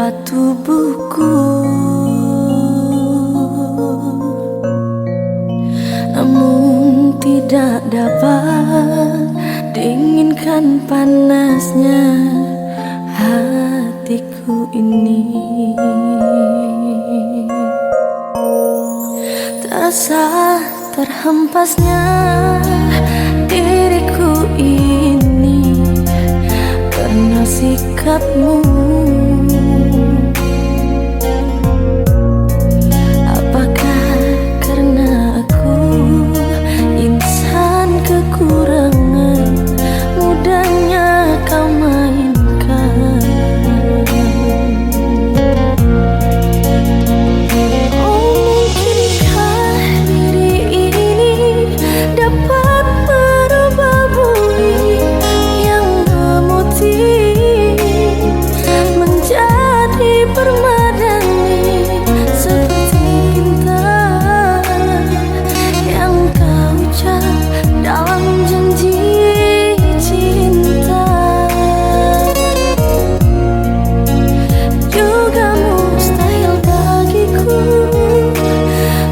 menyapa tubuhku, namun tidak dapat dinginkan panasnya hatiku ini. Terasa terhempasnya diriku ini karena sikapmu. Apakah karena aku insan kekurangan, mudahnya kau mainkan? Oh, mungkinkah diri ini dapat merubah bumi yang memutih menjadi permadani seperti bintang yang kau ucap dalam janji cinta. Juga mustahil bagiku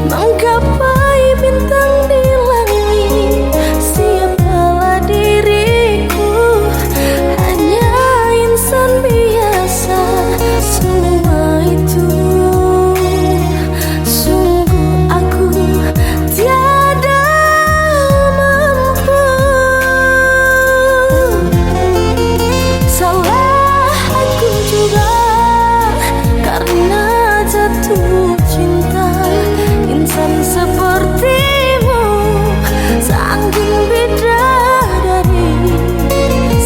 menggapai bintang di langit. Siapalah diriku, hanya insan biasa. Semua itu sungguh aku tiada mampu. Salah aku juga karena jatuh cinta. Insan sepertimu seanggun bidadari.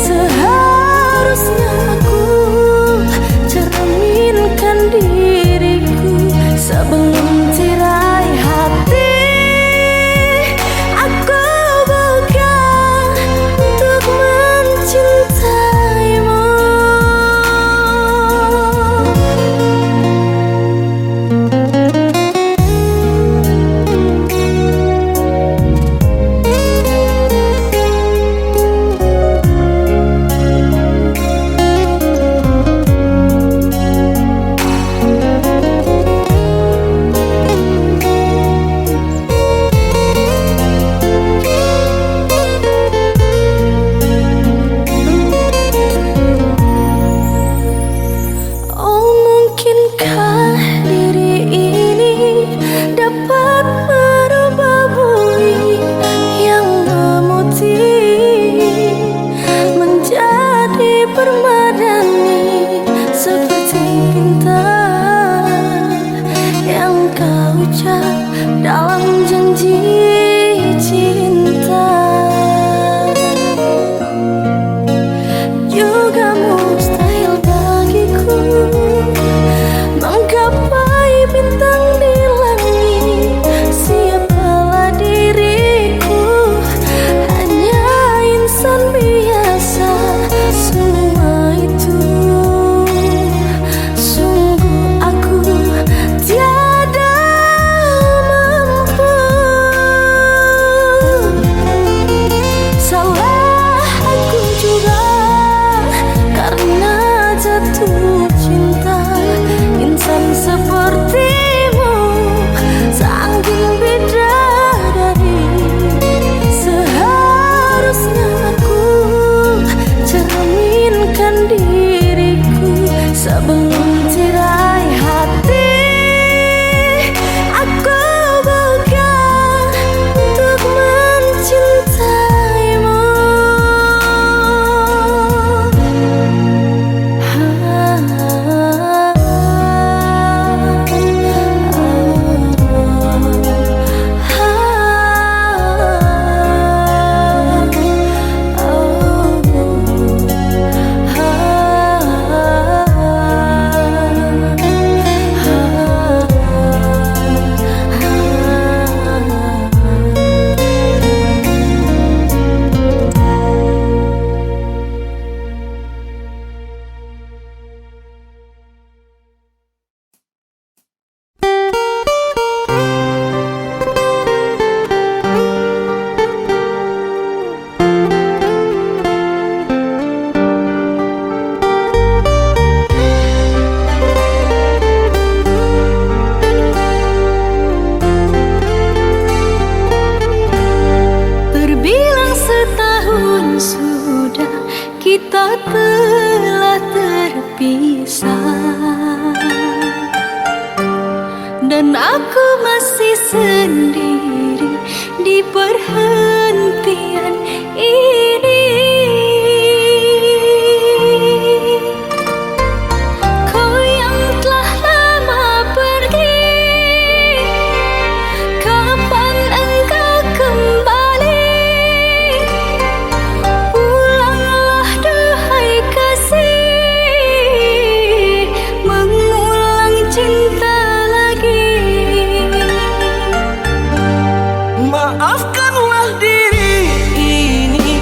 Seharusnya aku cerminkan diriku sebelum tirai hati aku buka untuk mencintaimu. Oh, mungkinkah diri ini dapat merubah bumi yang memutih menjadi permadani seperti bintang yang kau ucap dalam janji cinta. Juga mustahil bagiku menggapai bintang di langit. Siapalah diriku, hanya insan biasa. Semua itu sungguh aku tiada mampu. Salah aku juga karena jatuh cinta. Insan sepertimu seanggun bidadari. Seharusnya aku cerminkan diriku sebelum tirai hati aku buka untuk mencintaimu. Ah. kita telah terpisah, dan aku masih sendiri di perhentian ini. Kau yang telah lama pergi, kapan engkau kembali? Pulanglah duhai kasih, mengulang cinta lagi. Maafkanlah diri ini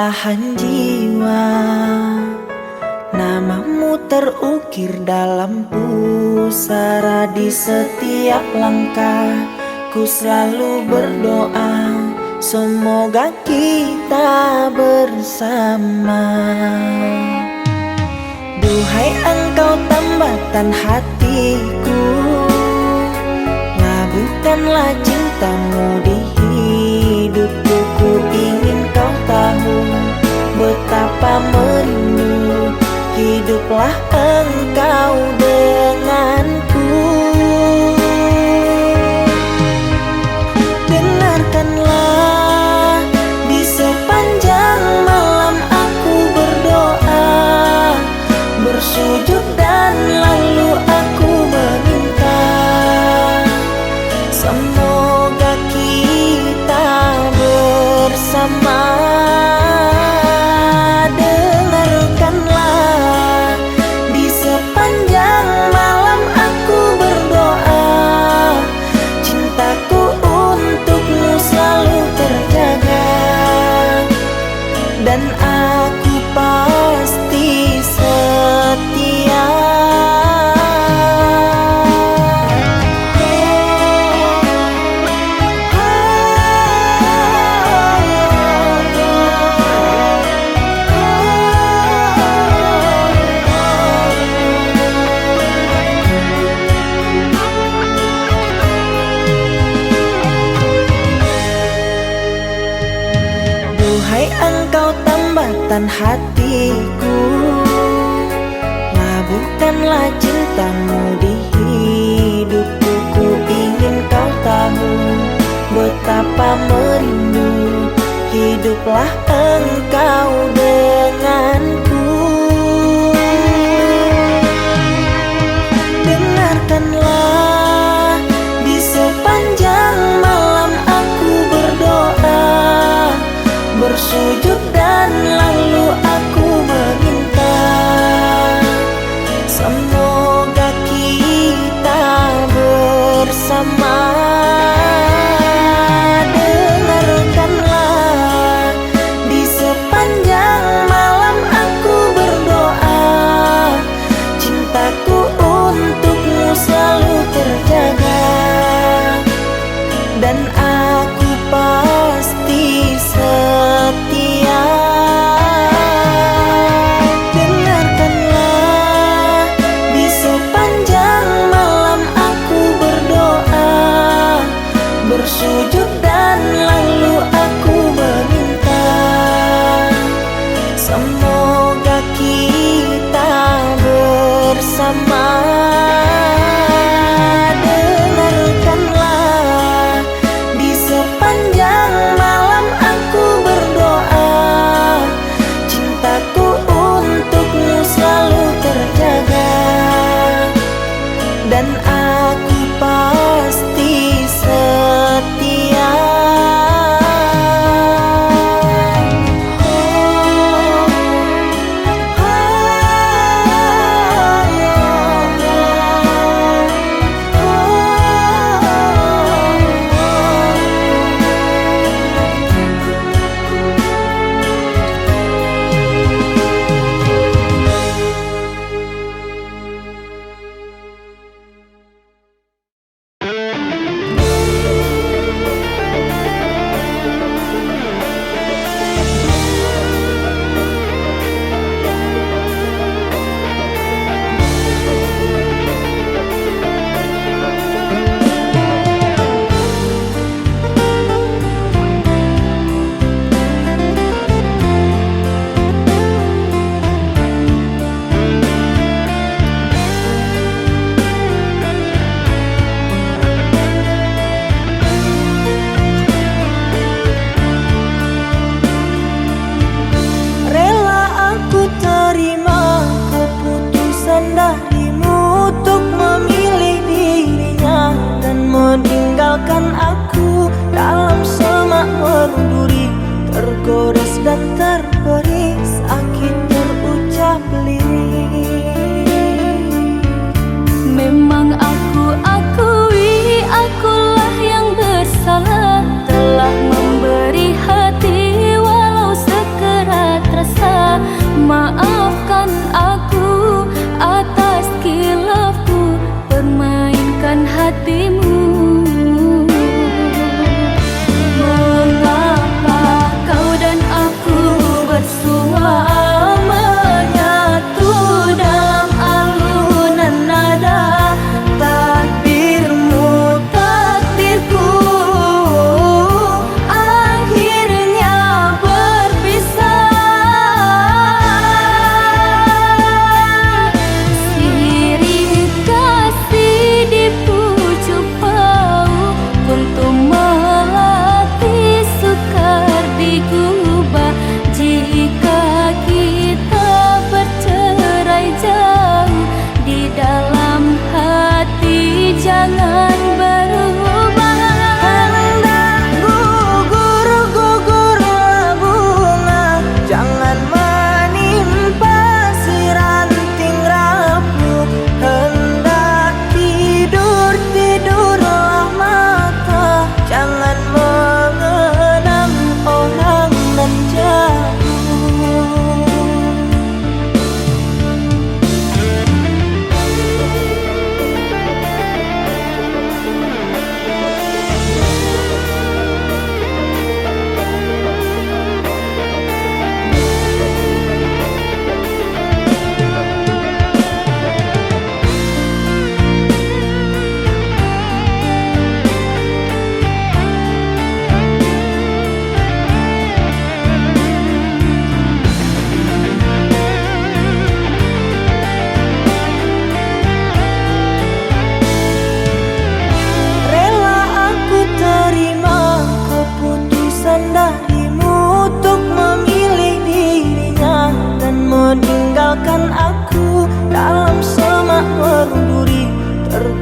belahan jiwa. Namamu terukir dalam pusara di setiap langkah. Ku selalu berdoa, semoga kita bersama. Duhai engkau tambatan hatiku, labuhkanlah cintamu di hidupku. Ku ingin kau tahu betapa merindu, hiduplah engkau denganku. Dengarkanlah, di sepanjang malam aku berdoa, bersujud dan lalu aku meminta, semoga kita bersama. Dengarkanlah, di sepanjang malam aku berdoa, cintaku untukmu selalu terjaga, dan aku pasti setia. Duhai engkau tambatan hatiku, labuhkanlah cintamu di hidupku. Ku ingin kau tahu betapa merindu, hiduplah engkau denganku. Dengarkanlah, di sepanjang malam aku berdoa, bersujud dan lalu aku meminta, semoga kita bersama. Dengarkanlah, di sepanjang malam aku berdoa, cintaku untukmu selalu terjaga, dan aku pasti setia. Dengarkanlah, di sepanjang malam aku berdoa, bersujud dan lalu aku meminta, semoga kita bersama. Dengarkanlah, di sepanjang malam aku berdoa, cintaku untukmu selalu terjaga, dan aku pasti setia.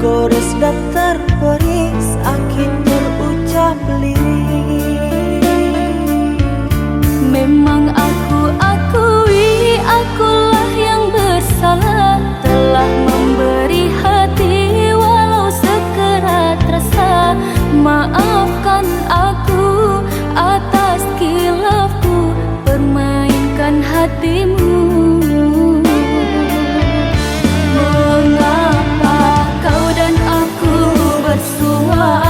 Gores daftar baris akin berucap lirik. Memang aku akui akulah yang bersalah, telah memberi hati walau sekerat rasa. Maafkan aku atas khilafku permainkan hatimu. Mengapa kau dan aku bersua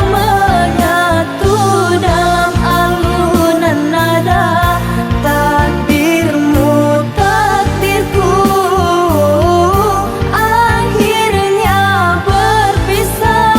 menyatu dalam alunan nada? Takdirmu takdirku akhirnya berpisah.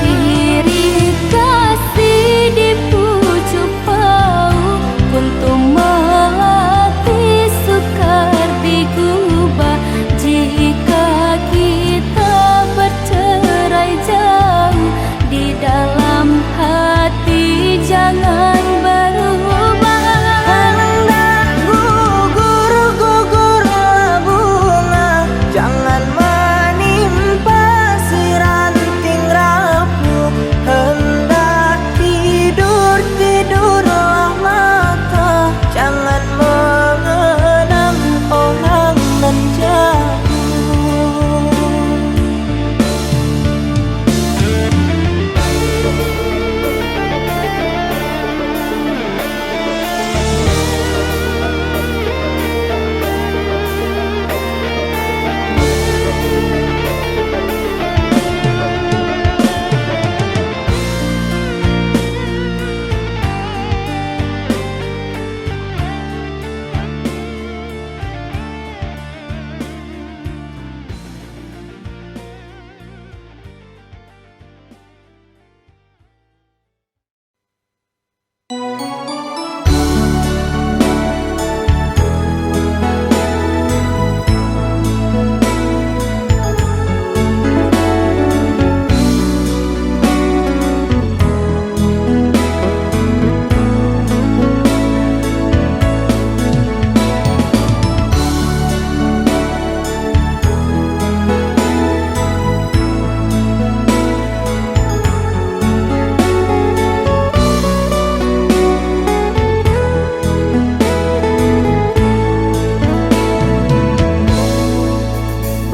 Sirih kasih di pucuk bau untuk melatih sukar digubah. Jika kita bercerai jauh, di dalam hati jangan berubah. Hendak gugur-gugurlah bunga, jangan menimpa si ranting rapuh. Hendak tidur-tidurlah mata, jangan mengenang orang nan jauh.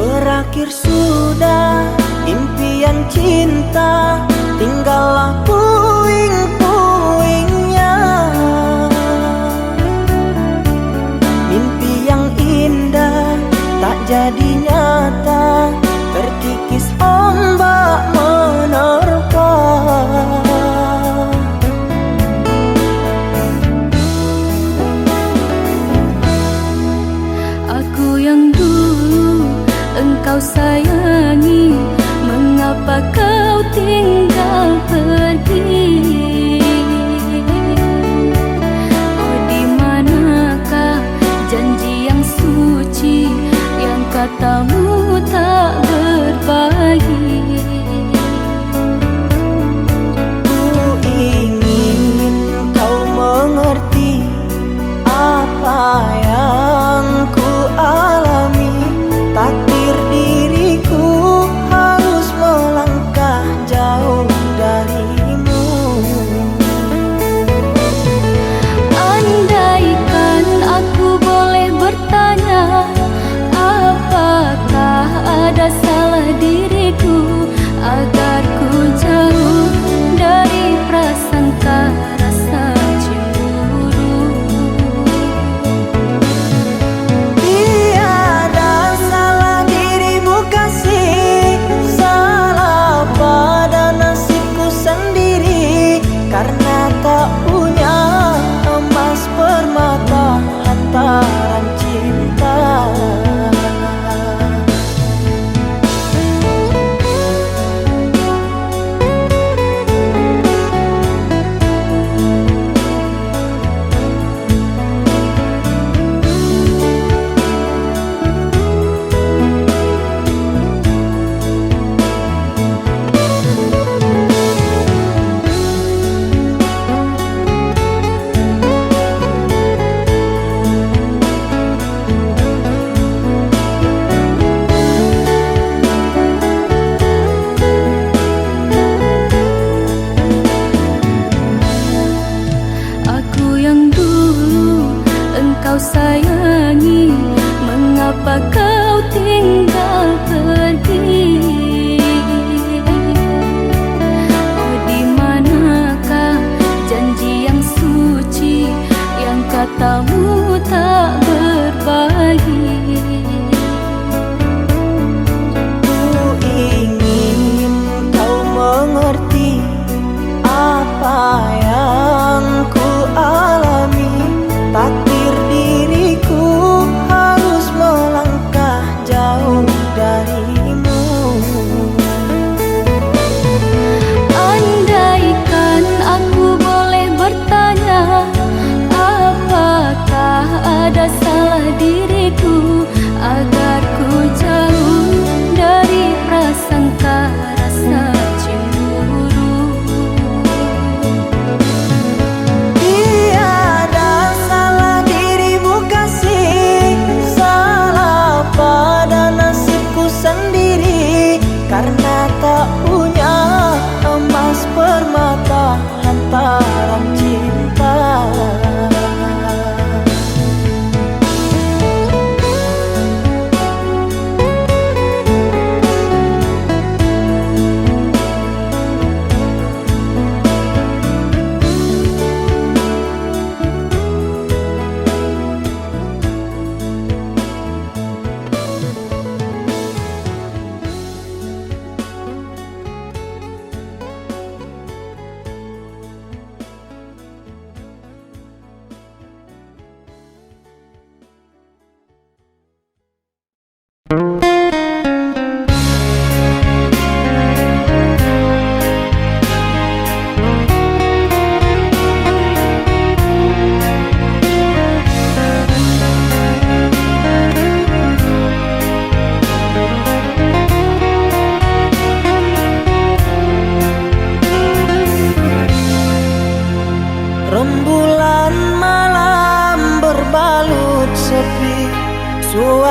Berakhir sudah impian cinta, tinggallah puing-puingnya. Mimpi yang indah tak jadi nyata, terkikis ombak menerpa. Aku yang dulu engkau sayangi, mengapa kau tinggal pergi? Oh, di manakah janji yang suci yang katamu tak berbagi? Ku ingin kau mengerti apa yang ku alami. Takdir diriku harus melangkah jauh darimu. Andaikan aku boleh bertanya, apakah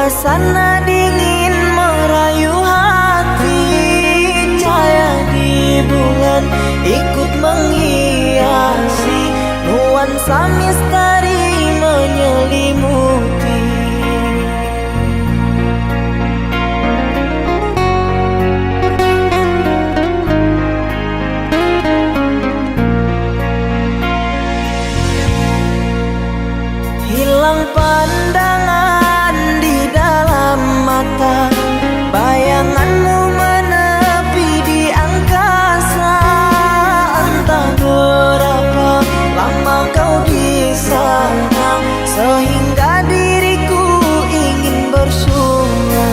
Suasana dingin merayu hati, cahaya di bulan ikut menghiasi, nuansa misteri menyelimuti. Hilang pandangan di dalam mata, bayanganmu menepi di angkasa. Entah berapa lama kau di sana, sehingga diriku ingin bersunyi.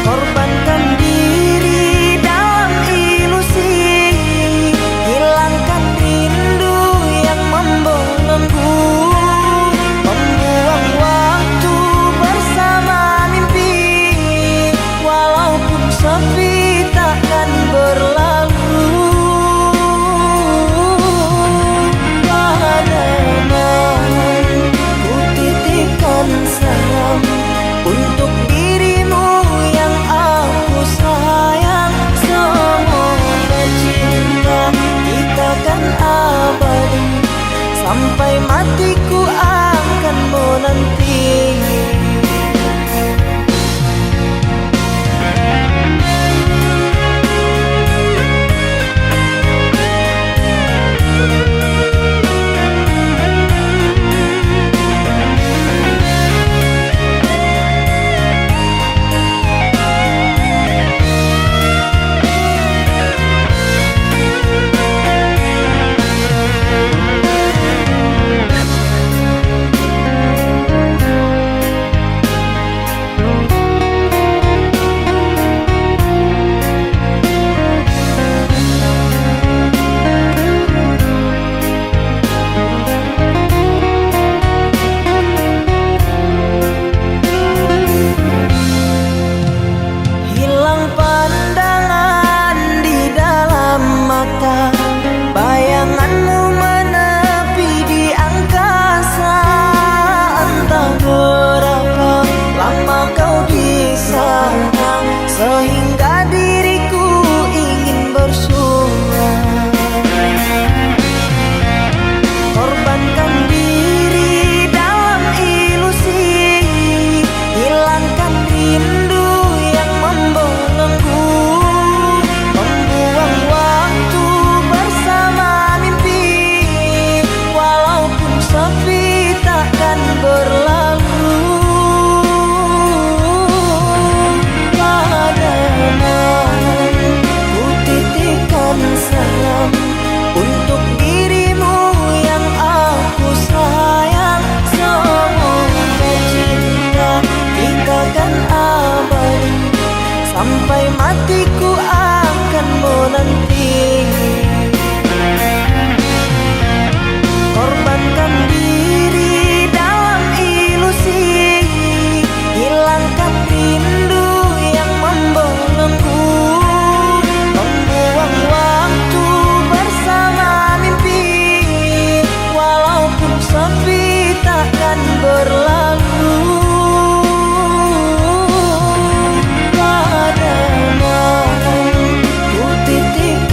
Korbankan diri dalam ilusi, hilangkan rindu yang membelenggu, membuang waktu bersama mimpi, walaupun sepi takkan berlalu. Padamu ku titipkan salam untuk dirimu yang aku sayang. Semoga cinta kita kan abadi, sampai matiku akan menanti. Hilang pandangan di dalam mata, bayanganmu menepi di angkasa. Entah berapa lama kau di sana, sehingga diriku ingin bersunyi. Korbankan diri dalam ilusi, hilangkan rindu yang membelenggu, membuang waktu bersama mimpi, walaupun sepi takkan berlalu. Padamu ku titipkan salam untuk dirimu yang aku sayang. Semoga cinta kita kan abadi, sampai matiku akan menanti. Korbankan diri dalam ilusi, hilangkan rindu yang membelenggu, membuang waktu bersama mimpi, walaupun sepi takkan berlalu. Padamu ku titip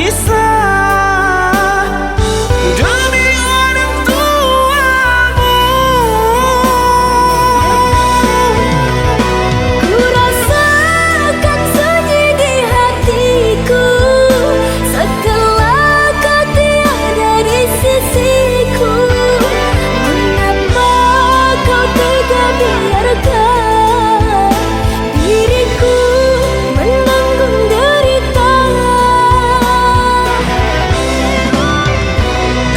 terpisah demi orang tuamu. Ku rasakan sunyi di hatiku setelah kau tiada di sisiku. Mengapa kau tega biarkan diriku menanggung derita?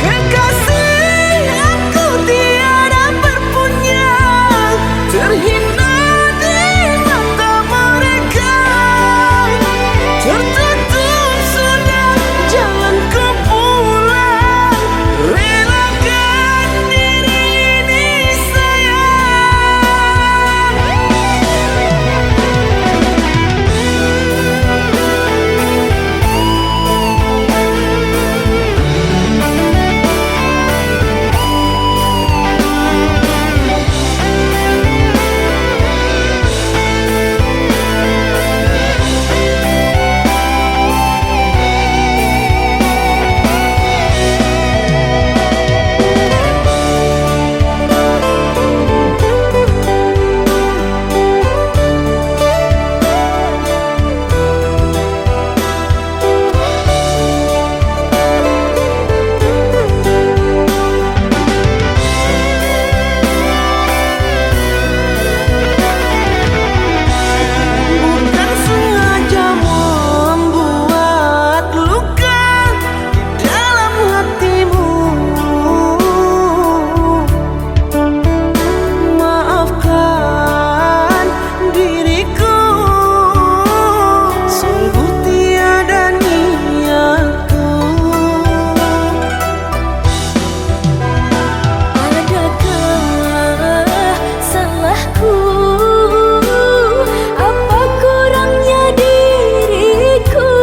Kekasih, aku tiada berpunya, terhina di mata mereka. Tertutup sudah jalanku pulang, relakan diri ini sayang. Bukan sengaja membuat luka di dalam hatimu. Maafkan diriku, sungguh tiada niatku. Adakah salahku? Apa kurangnya diriku?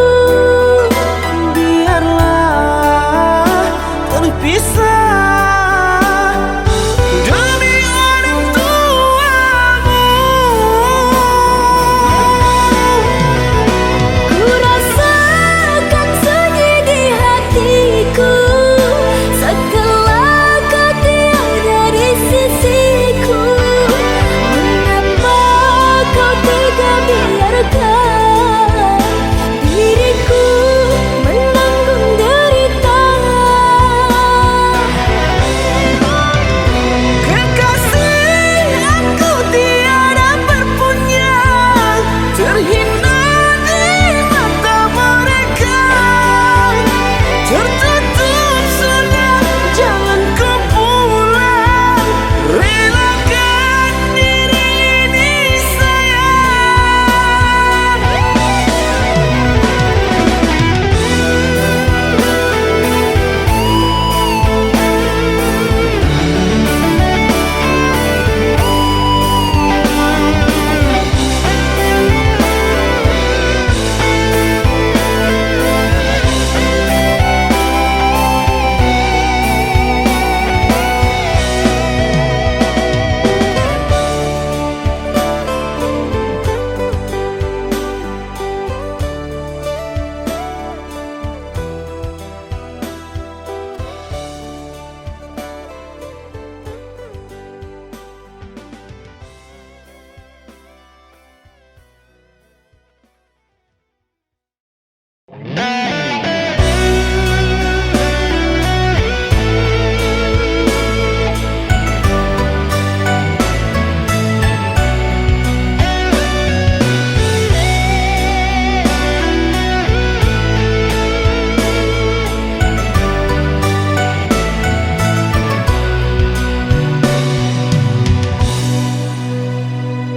Biarlah terpisah demi orang tuamu. Ku rasakan sunyi di hatiku setelah kau tiada di sisiku. Mengapa kau tega biarkan diriku menanggung derita? Kekasih, aku tiada berpunya, terhina di mata mereka. Tertutup sudah jalanku pulang, relakan diri ini sayang.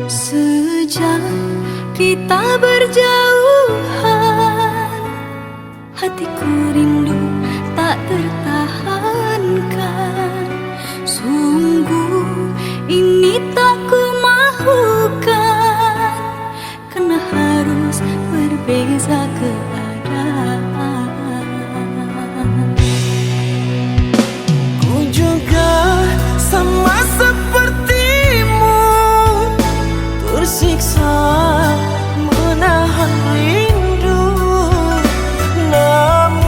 Sejak kita berjauhan, hatiku rindu tak tertahankan. Sungguh ini tak ku mahukan, karena harus berbeza keadaan. Ku juga sama sepertimu, tersiksa menahan rindu. Namun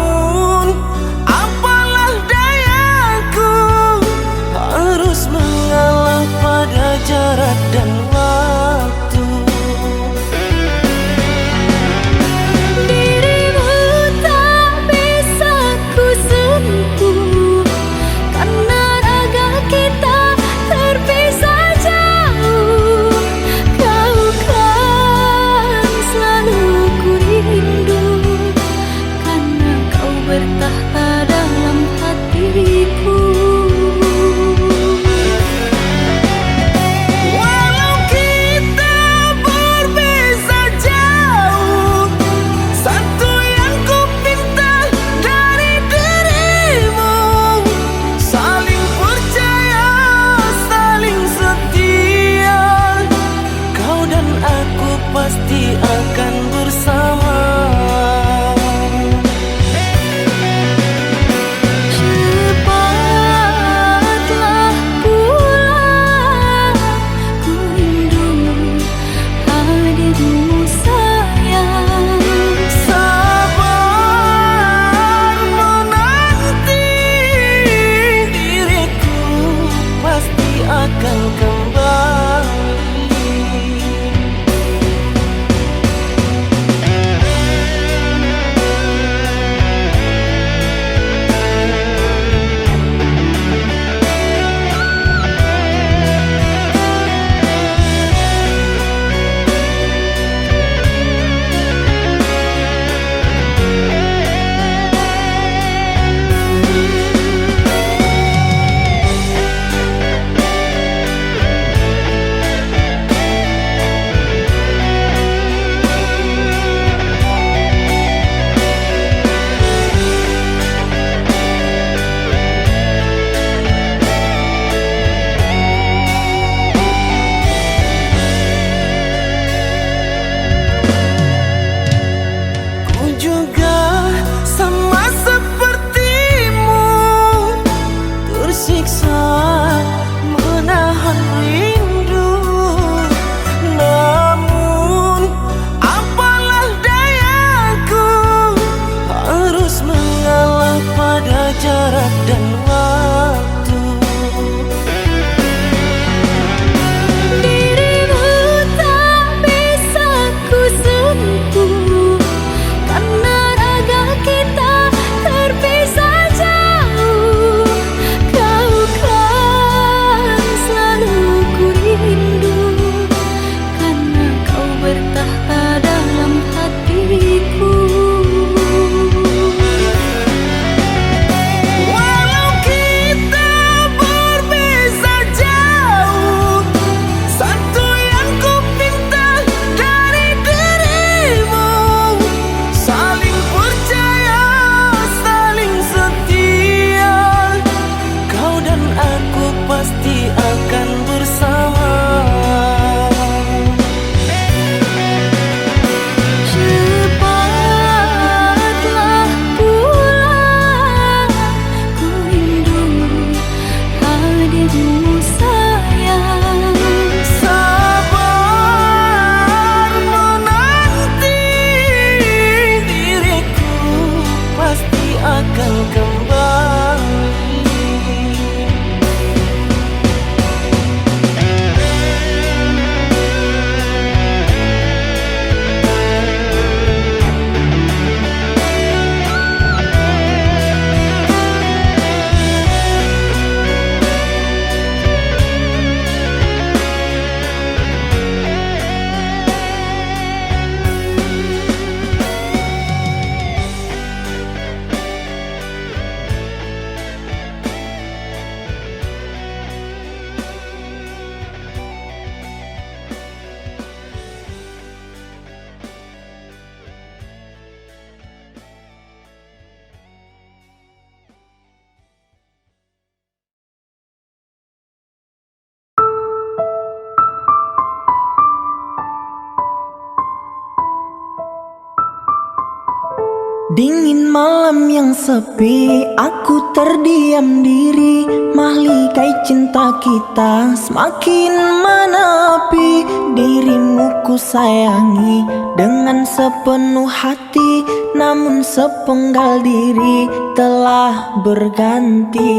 Dingin malam yang sepi, aku terdiam diri. Mahligai cinta kita semakin menepi. Dirimu ku sayangi dengan sepenuh hati, namun sepenggal diri telah berganti.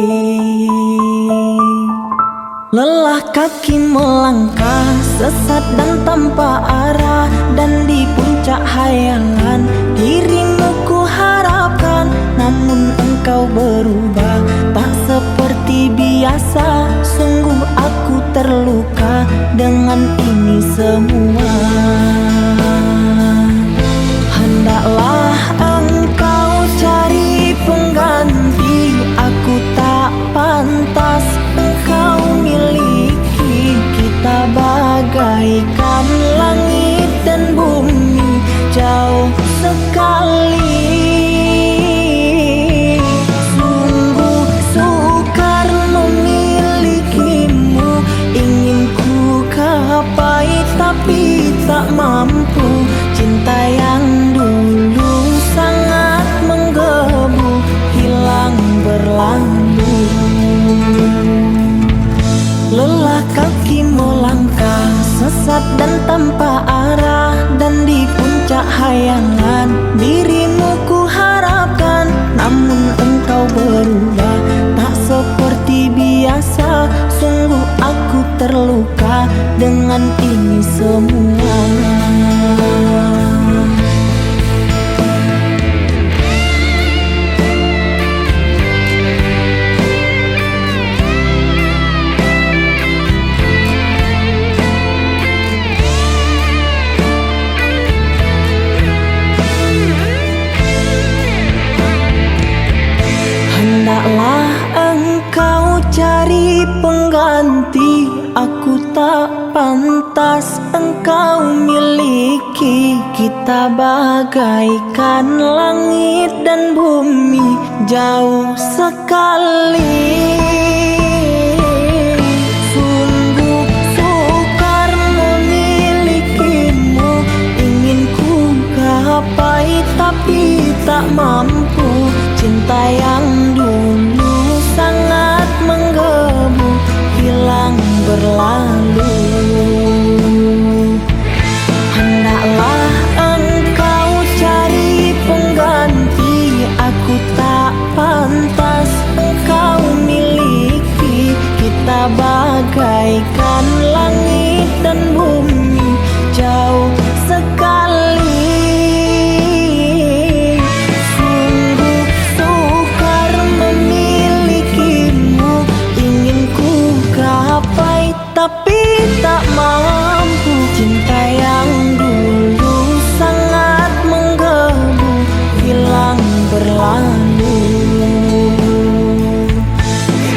Lelah kaki melangkah sesat dan tanpa arah, dan di puncak hayangan dirimu ku harapkan. Namun engkau berubah tak seperti biasa. Sungguh aku terluka dengan ini semua. Hendaklah engkau cari pengganti, aku tak pantas engkau miliki. Kita bagaikan langit dan bumi, jauh sekali. Sungguh sukar memilikimu, ingin ku gapai tapi tak mampu. Cinta yang dulu sangat menggebu, hilang berlalu. Lelah kaki melangkah sesat dan tanpa arah, dan di puncak hayangan dirimu ku harapkan. Namun engkau berubah tak seperti biasa. Sungguh aku terluka dengan ini semua. Hendaklah engkau cari pengganti, aku tak pantas engkau miliki. Kita bagaikan langit dan bumi, jauh sekali. Sungguh sukar memilikimu, ingin ku gapai tapi tak mampu. Cinta yang dulu sangat menggebu, hilang berlalu. Hendaklah engkau cari pengganti, aku tak pantas engkau miliki. Kita bagaikan langit dan bumi, jauh sekali. Tapi tak mampu. Cinta yang dulu sangat menggebu, hilang berlalu.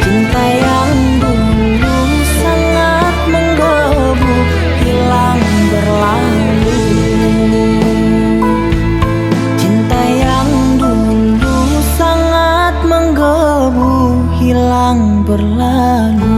Cinta yang dulu sangat menggebu, hilang berlalu. Cinta yang dulu sangat menggebu, hilang berlalu.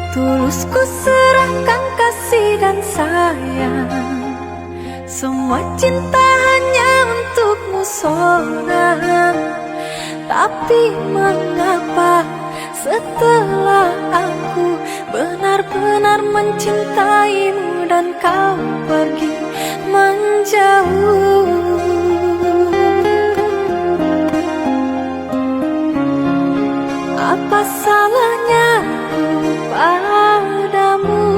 Tulus ku serahkan kasih dan sayang, semua cinta hanya untukmu seorang. Tapi mengapa setelah aku benar-benar mencintaimu dan kau pergi menjauh? Apa salahnya padamu?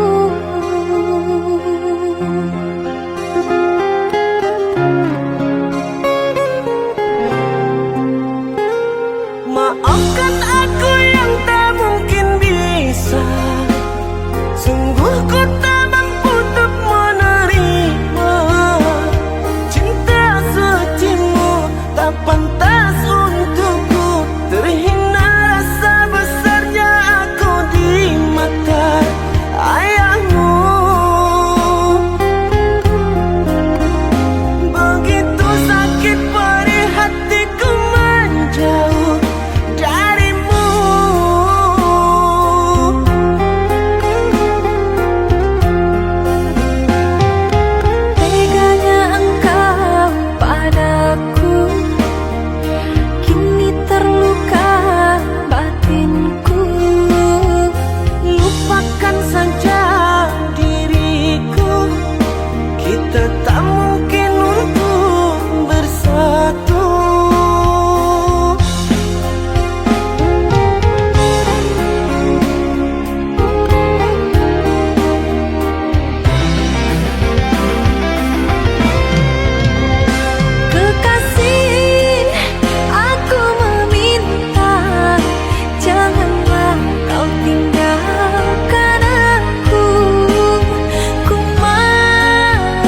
Maafkan aku yang tak mungkin bisa. Sungguh ku tak mampu untuk menerima tak mungkin untuk bersatu. Kekasih, aku meminta, janganlah kau tinggalkan aku. Ku mau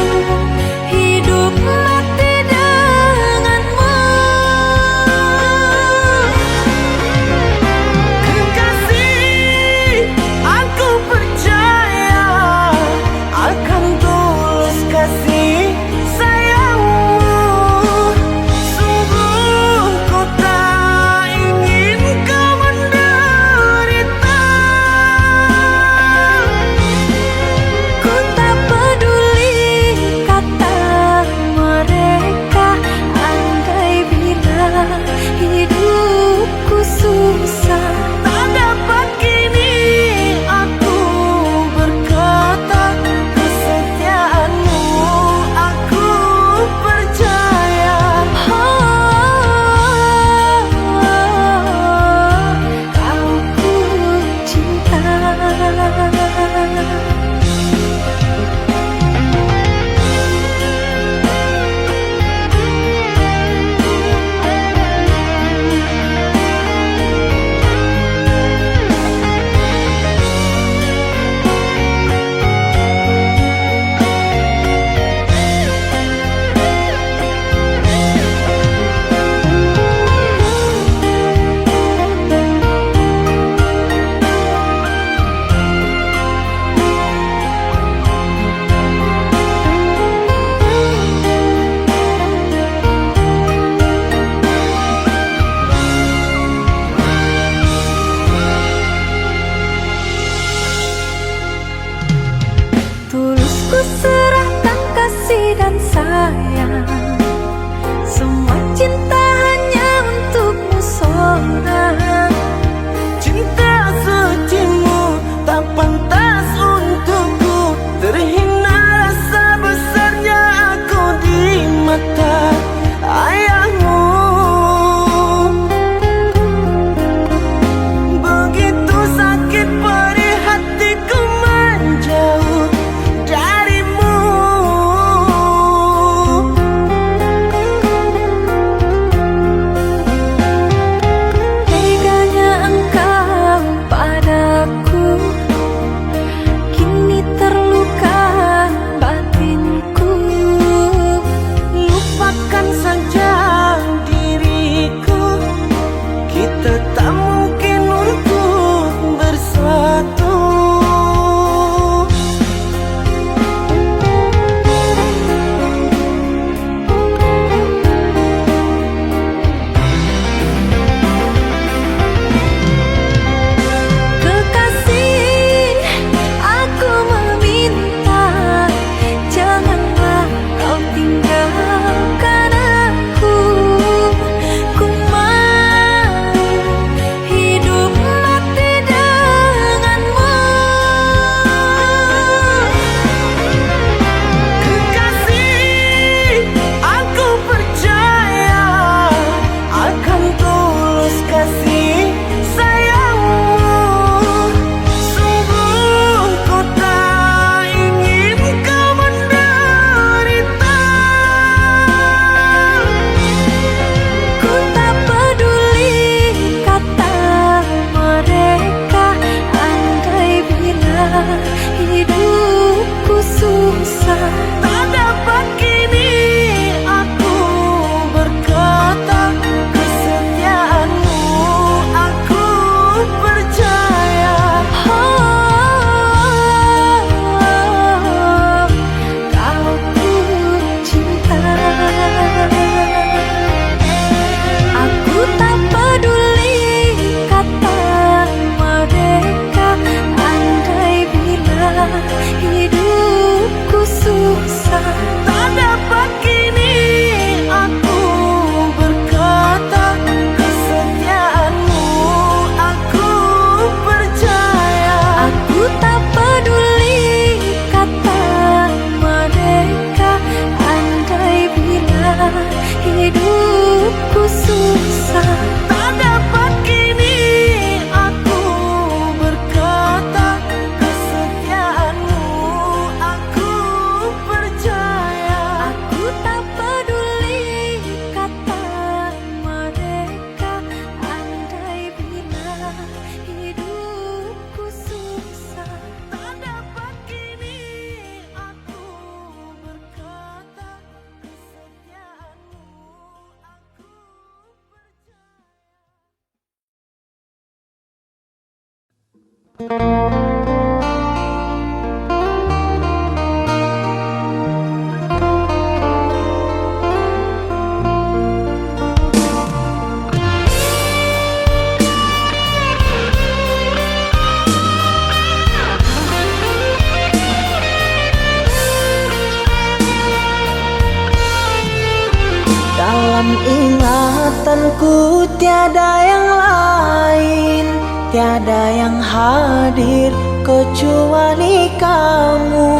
Dalam ingatanku tiada yang lain, tiada yang hadir kecuali kamu.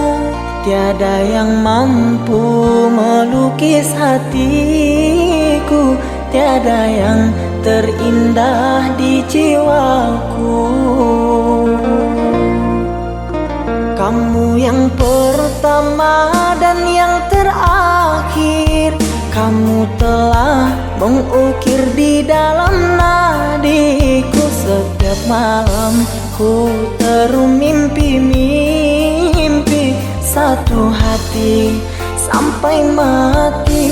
Tiada yang mampu melukis hatiku, tiada yang terindah di jiwaku. Kamu yang pertama dan yang terakhir, kamu telah mengukir di dalam nadiku. Setiap malam ku termimpi-mimpi satu hati sampai mati.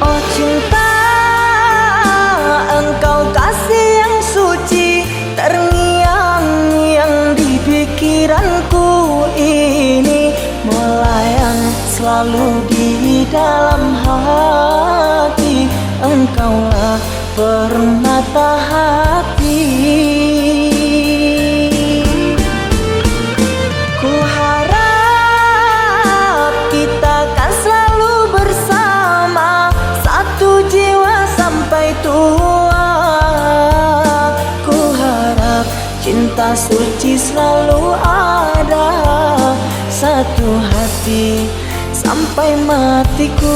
Oh cinta, engkau kasih yang suci, terngiang-ngiang di pikiranku ini, melayang selalu di dalam hati. Engkaulah permata hati. Ku harap kita kan selalu bersama, satu jiwa sampai tua. Ku harap cinta suci selalu ada, satu hati sampai matiku.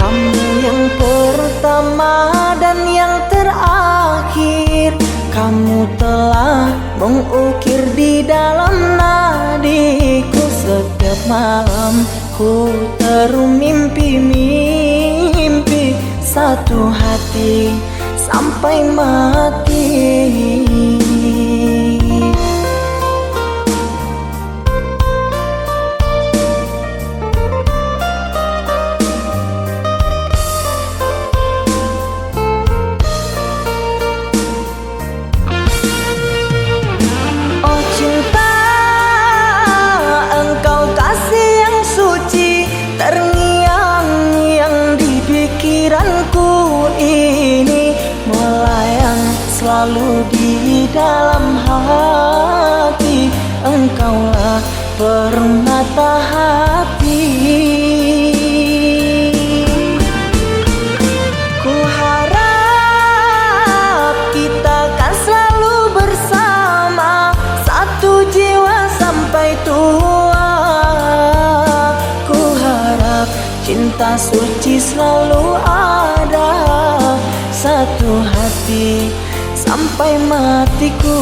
Kamu yang pertama dan yang terakhir, kamu telah mengukir di dalam nadiku. Setiap malam ku termimpi-mimpi satu hati sampai mati. Oh cinta, engkau kasih yang suci, terngiang-ngiang di pikiranku ini, melayang selalu di dalam hati. Engkaulah permata hati. Ku harap kita kan selalu bersama, satu jiwa sampai tua. Ku harap cinta suci selalu ada, satu hati sampai matiku.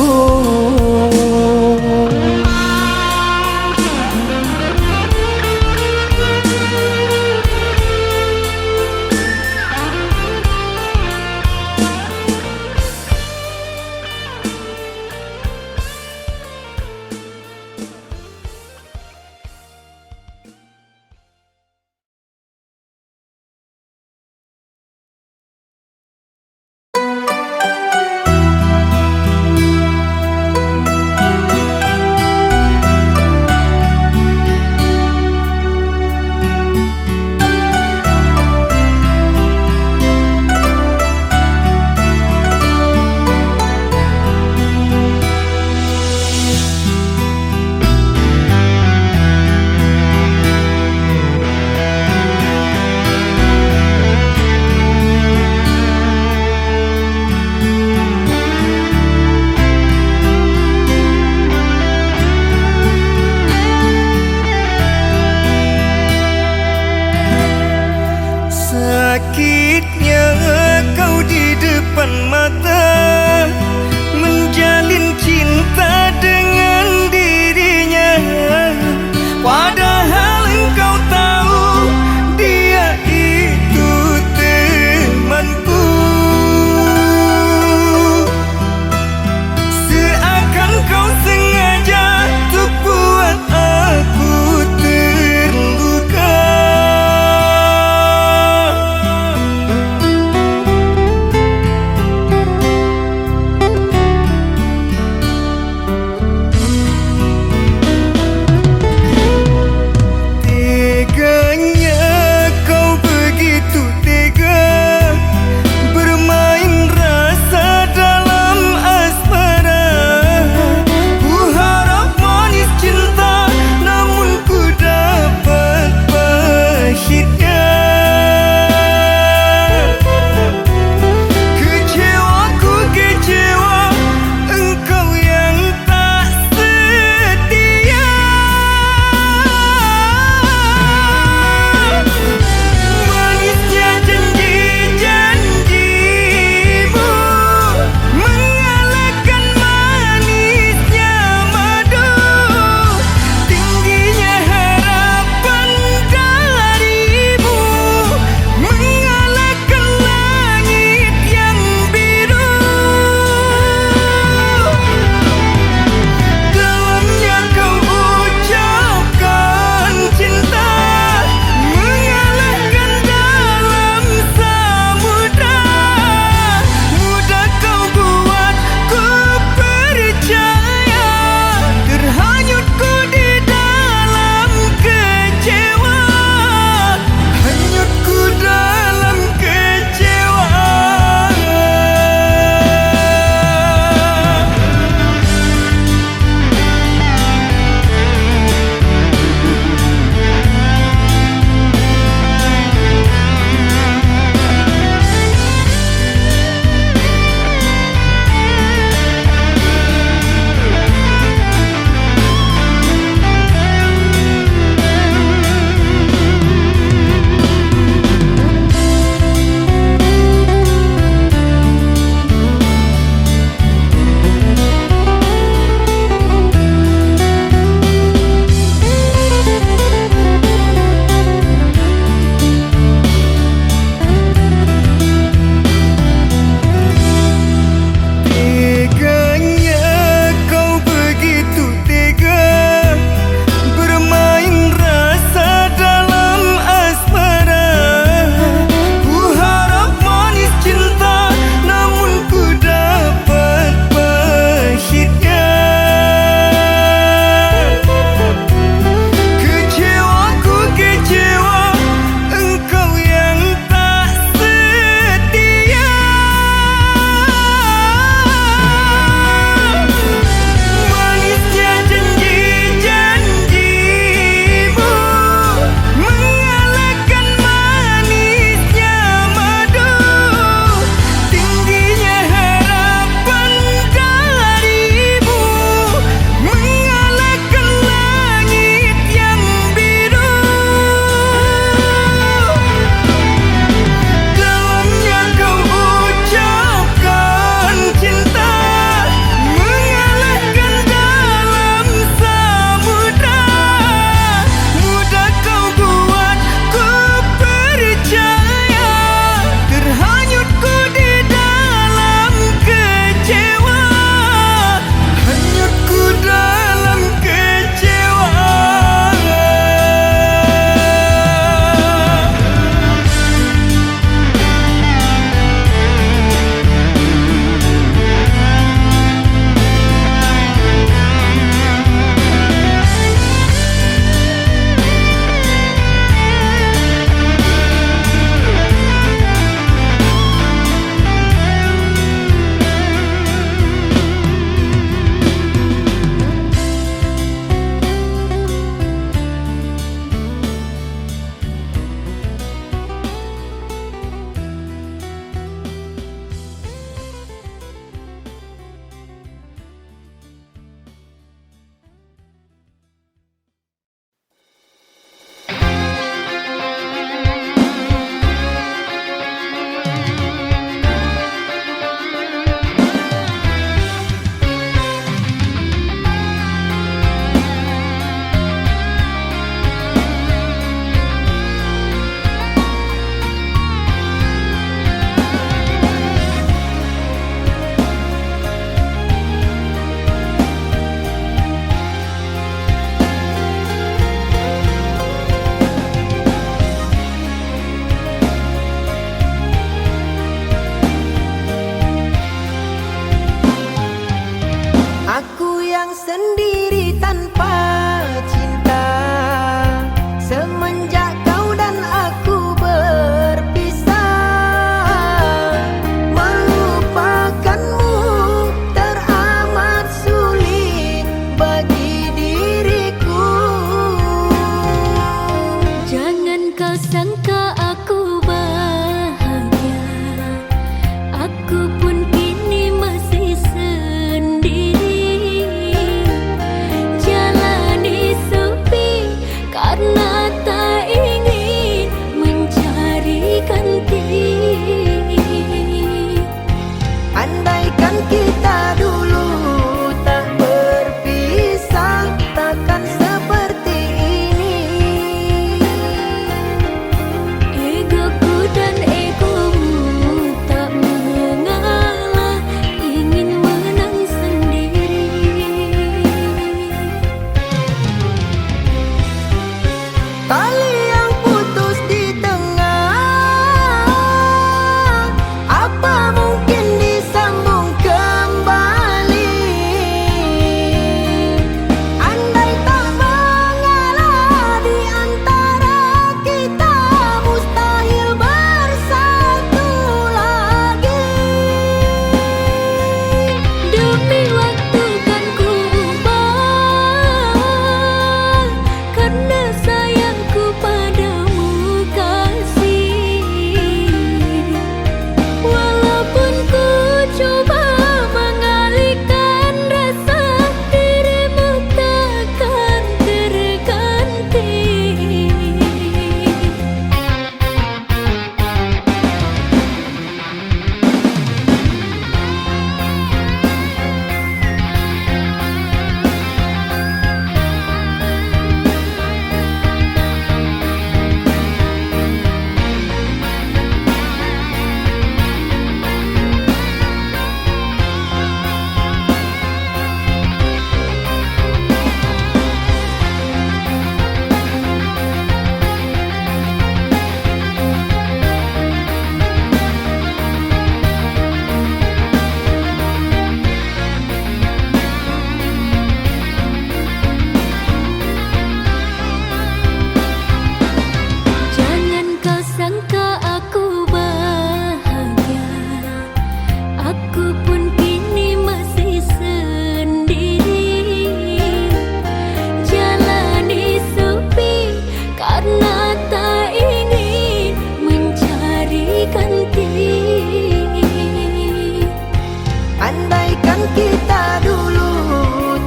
kita dulu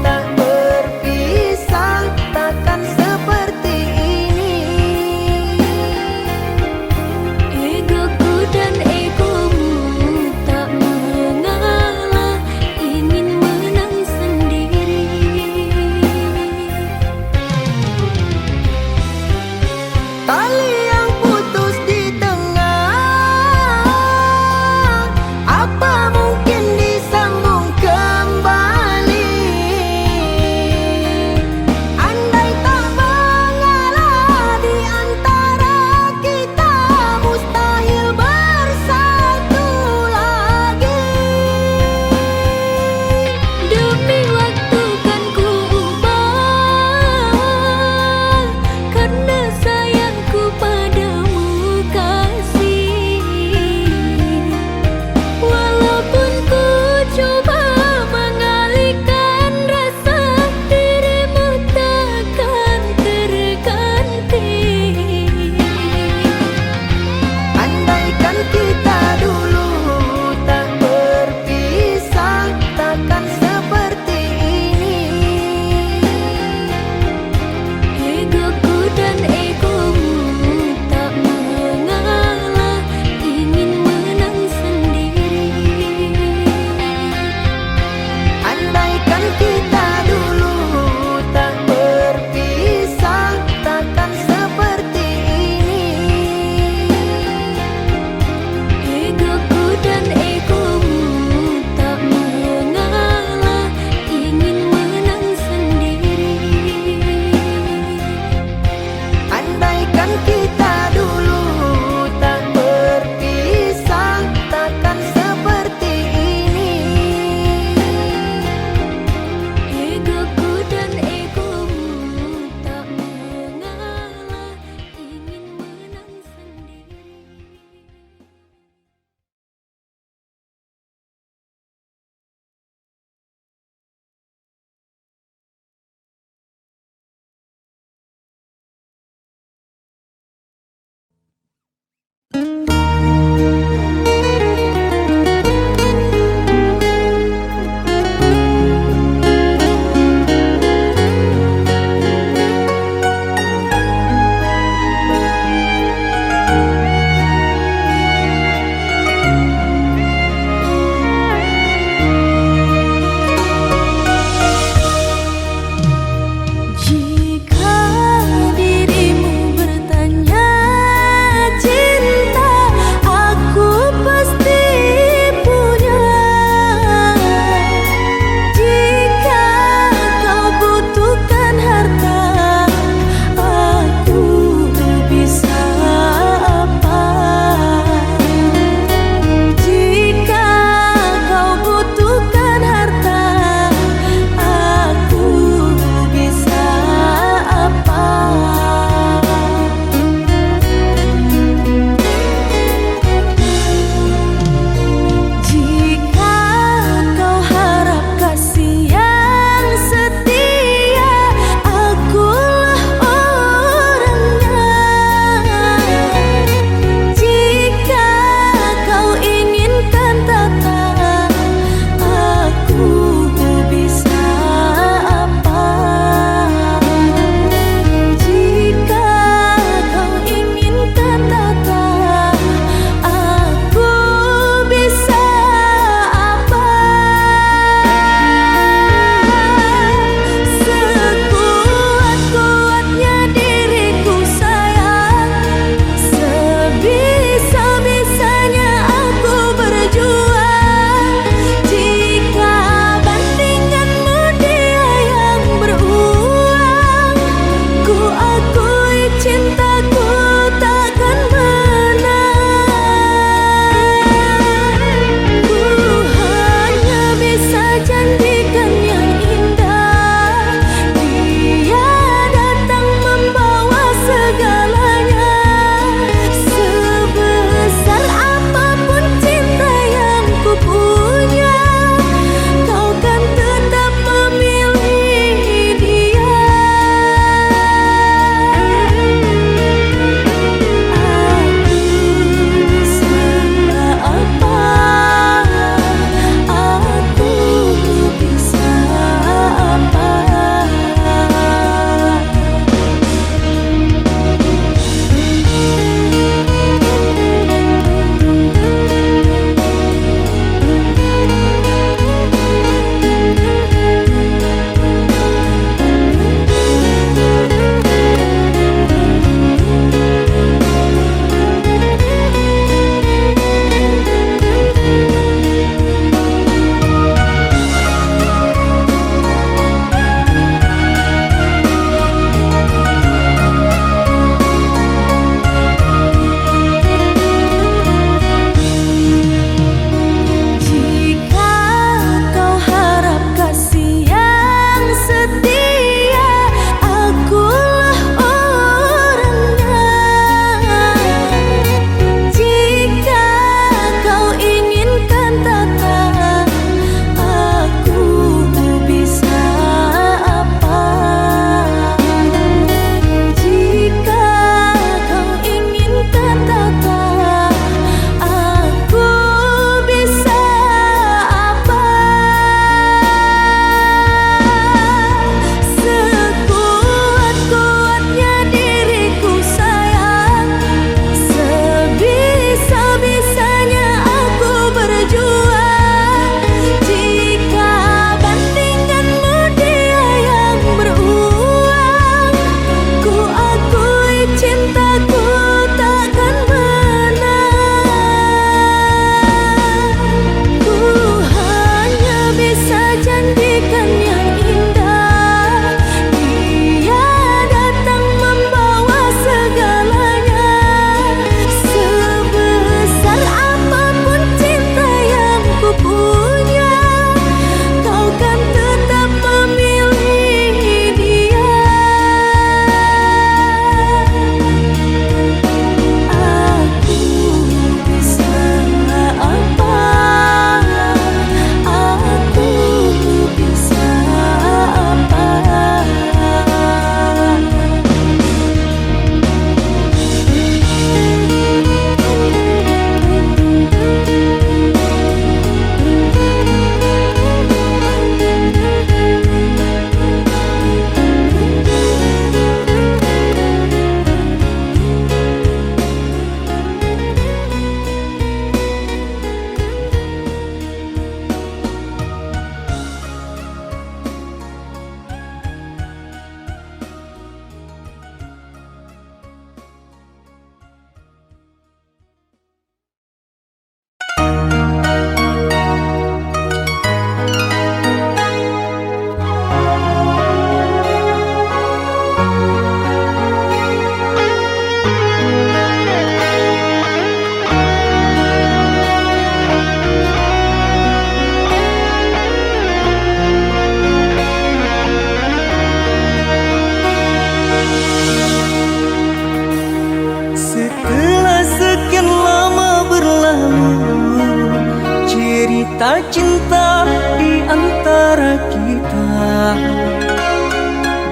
tak berpisah, takkan seperti ini. Egoku dan egomu tak mengalah, ingin menang sendiri. Tali yang putus di tengah, apa mungkin disambung kembali?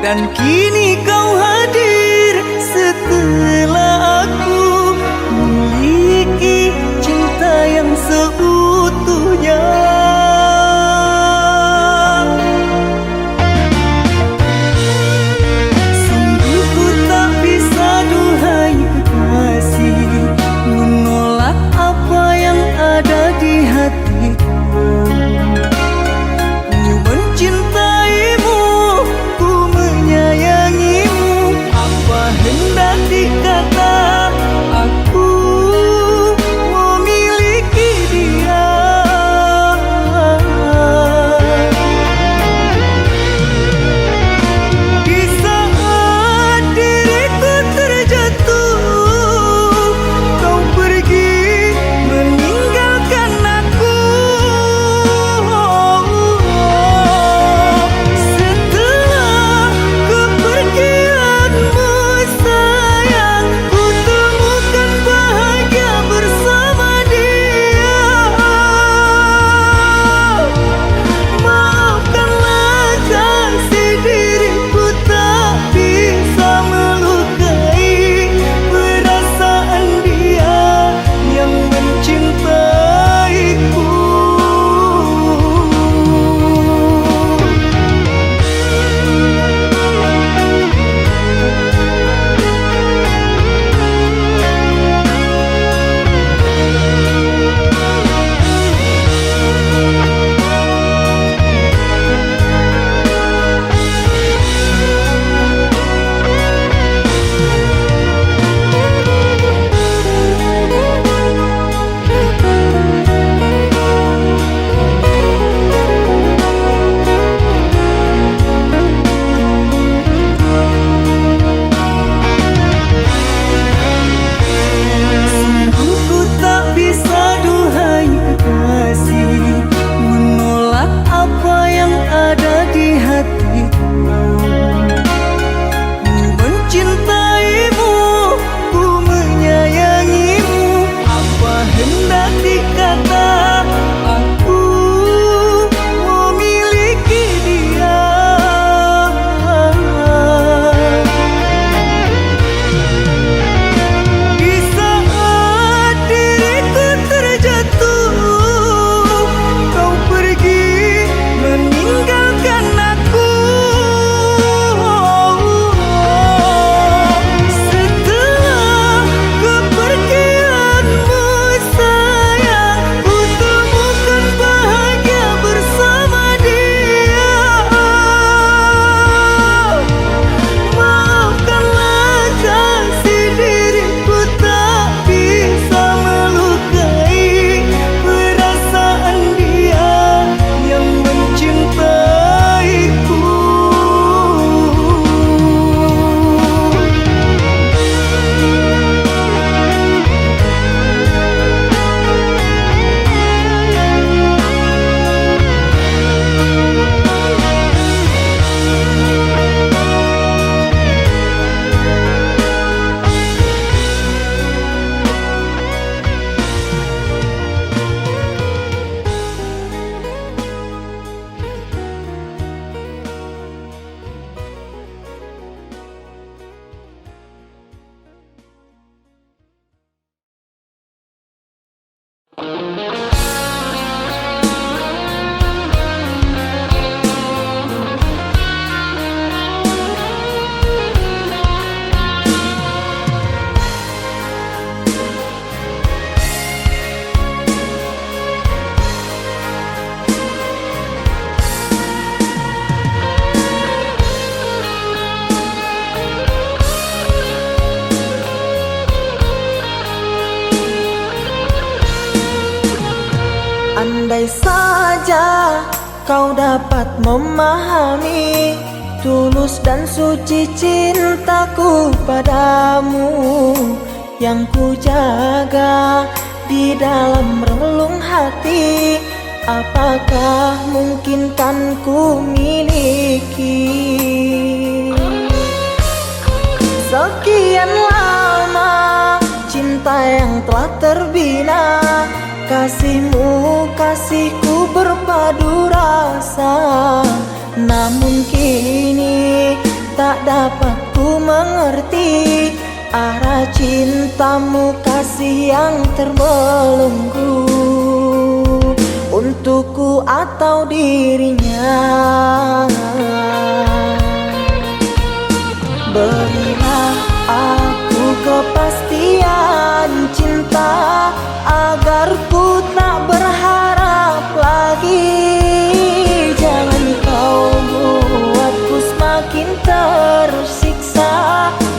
Dan kini kau hadir setelah aku memiliki cinta yang seutuhnya. Sungguh ku tak bisa duhai kekasih menolak apa yang ada di hatiku. Ku mencintaimu, ku menyayangimu, apa hendak dikata, aku memiliki dia. Di saat diriku terjatuh, kau pergi meninggalkan aku. Setelah kepergianmu sayang, ku temukan bahagia bersama dia. Maafkanlah kasih, diriku tak bisa melukai perasaan dia yang mencintaiku. Sungguh ku tak bisa duhai kekasih menolak apa yang ada di hatiku. Ku mencintaimu, ku menyayangimu, apa hendak dikata, aku memiliki dia. Di saat diriku terjatuh, kau pergi meninggalkan aku. Setelah kepergianmu sayang, ku temukan bahagia bersama dia. Maafkanlah kasih, diriku tak bisa melukai perasaan dia yang mencintaiku. Andai saja kau dapat memahami tulus dan suci cintaku padamu yang ku jaga di dalam relung hati. Apakah mungkin kan ku miliki? Sekian lama cinta yang telah terbina, kasihmu kasihku berpadu rasa. Namun kini tak dapat ku mengerti arah cintamu, kasih yang terbelenggu untukku atau dirinya. Berilah aku kepastian cinta agar ku tak berharap lagi. Jangan kau buatku semakin tersiksa,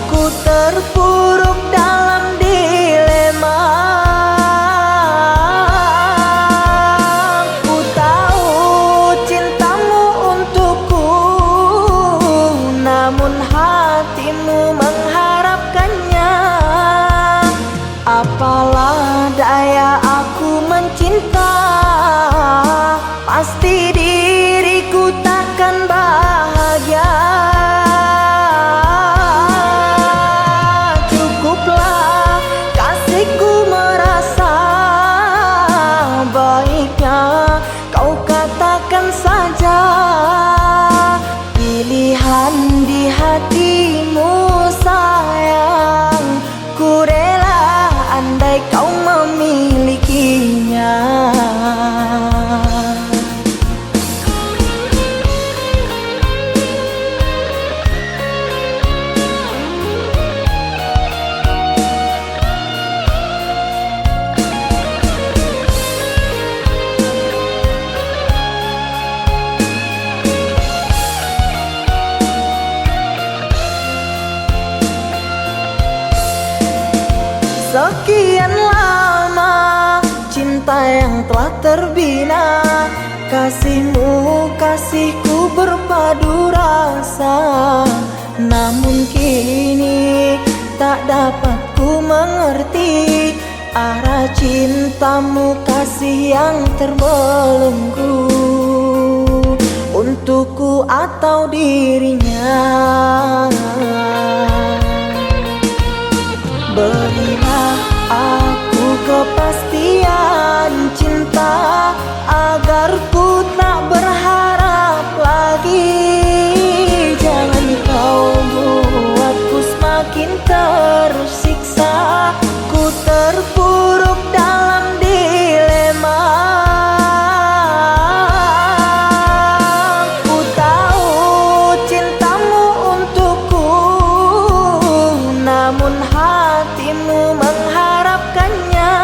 ku terpuruk dalam dilema. Ku tahu cintamu untukku, namun hatimu mengharapkannya. Apalah daya aku mencinta, pasti diriku takkan bahagia. Cukuplah kasihku merasa, baiknya kau katakan saja pilihan di hatimu sayang. Ku rela andai kau memilikinya. Sekian lama cinta yang telah terbina, kasihmu kasihku berpadu rasa. Namun kini tak dapat ku mengerti arah cintamu, kasih yang terbelenggu untukku atau dirinya. Berilah aku kepastian cinta agar ku tak berharap lagi. Jangan kau buatku semakin tersiksa, ku terpuruk dalam dilema. Ku tahu cintamu untukku, namun hatimu mengharapkannya.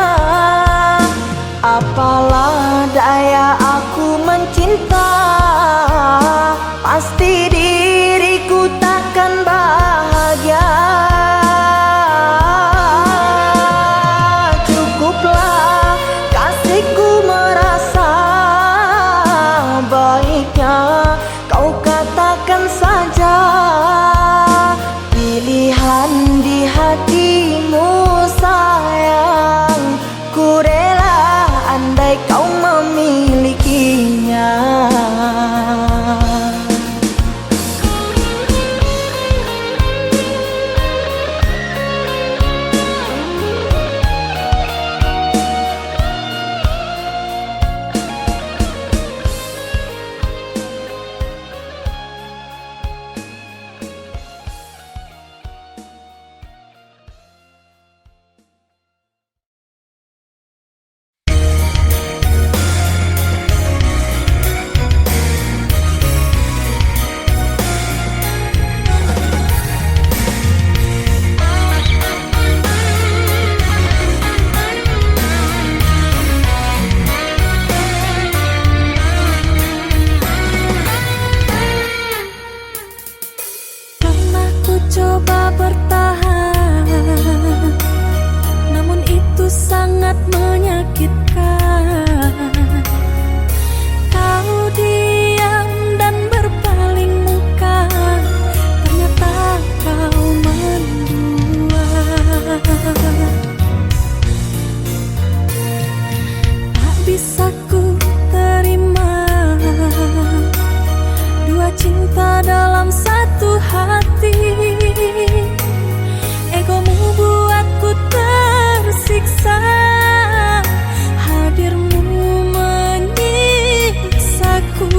Apalah daya aku mencinta, pasti diriku takkan bahagia. Cukuplah kasihku merasa, baiknya kau katakan saja pilihan di hatimu sayang. Ku rela andai kau memilikinya. Coba bertahan, namun itu sangat menyakitkan. Kau diam dan berpaling muka, ternyata kau mendua. Tak bisa ku terima dua cinta dalam satu hati. Egomu buatku tersiksa, hadirmu menyiksaku.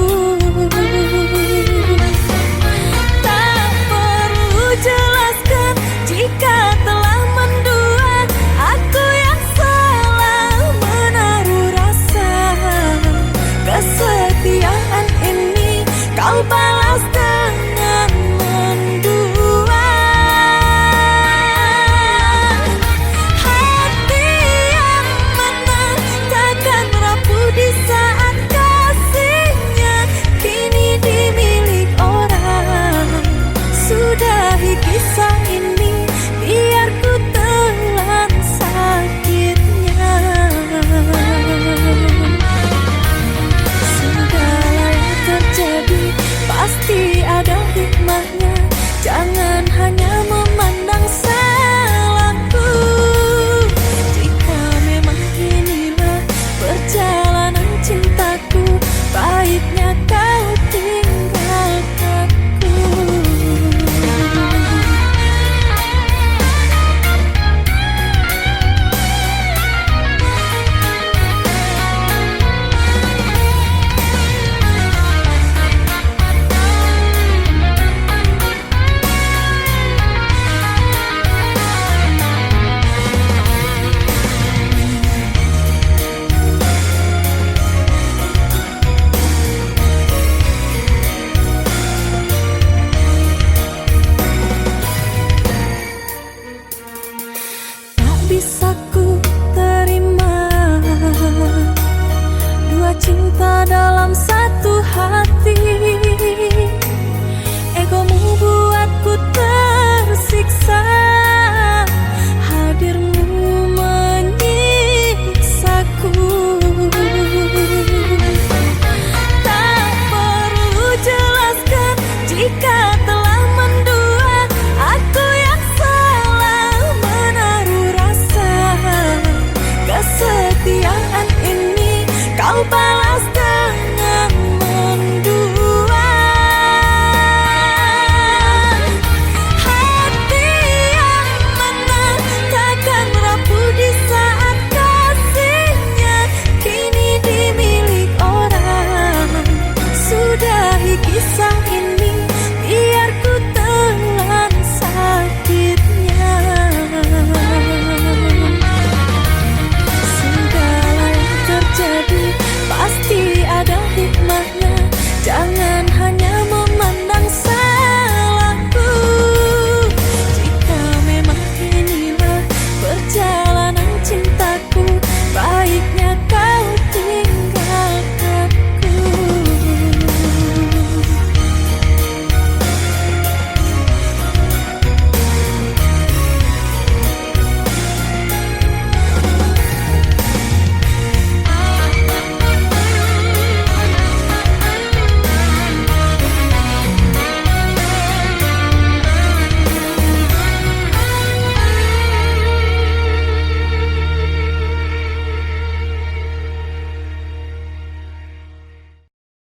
kisah ini.